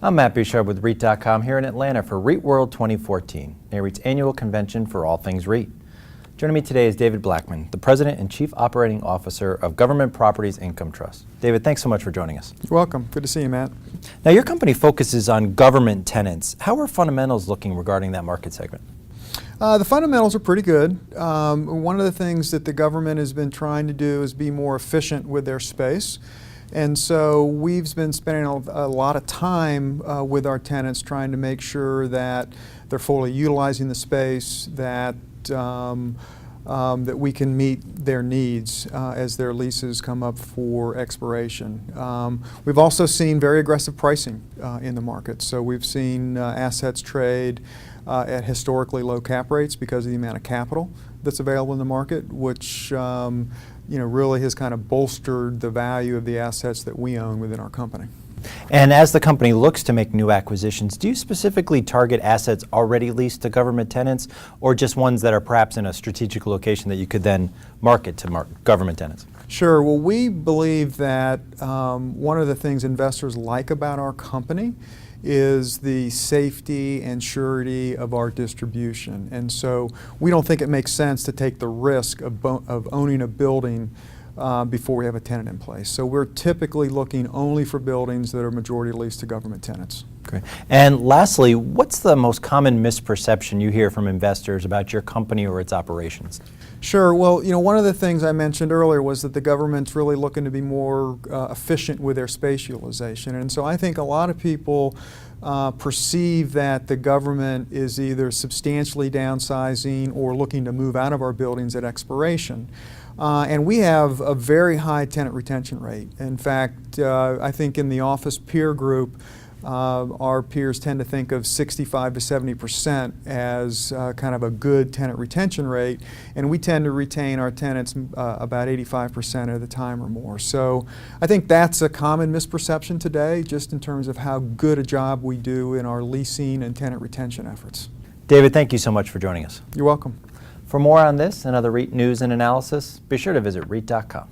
I'm Matt Bouchard with REIT.com here in Atlanta for REITWorld 2014, NAREIT's annual convention for all things REIT. Joining me today is David Blackman, the President and Chief Operating Officer of Government Properties Income Trust. David, thanks so much for joining us. You're welcome. Good to see you, Matt. Now, your company focuses on government tenants. How are fundamentals looking regarding that market segment? The fundamentals are pretty good. One of the things that the government has been trying to do is be more efficient with their space. And so we've been spending a lot of time with our tenants trying to make sure that they're fully utilizing the space, that that we can meet their needs as their leases come up for expiration. We've also seen very aggressive pricing in the market. So we've seen assets trade at historically low cap rates because of the amount of capital that's available in the market, which really has kind of bolstered the value of the assets that we own within our company. And as the company looks to make new acquisitions, do you specifically target assets already leased to government tenants, or just ones that are perhaps in a strategic location that you could then market to government tenants? Sure. Well, we believe that one of the things investors like about our company is the safety and surety of our distribution. And so we don't think it makes sense to take the risk of owning a building before we have a tenant in place. So we're typically looking only for buildings that are majority leased to government tenants. Okay. And lastly, what's the most common misperception you hear from investors about your company or its operations? Sure. Well, one of the things I mentioned earlier was that the government's really looking to be more efficient with their space utilization. And so I think a lot of people perceive that the government is either substantially downsizing or looking to move out of our buildings at expiration. And we have a very high tenant retention rate. In fact, I think in the office peer group, our peers tend to think of 65 to 70% as kind of a good tenant retention rate, and we tend to retain our tenants about 85% of the time or more. So I think that's a common misperception today, just in terms of how good a job we do in our leasing and tenant retention efforts. David, thank you so much for joining us. You're welcome. For more on this and other REIT news and analysis, be sure to visit REIT.com.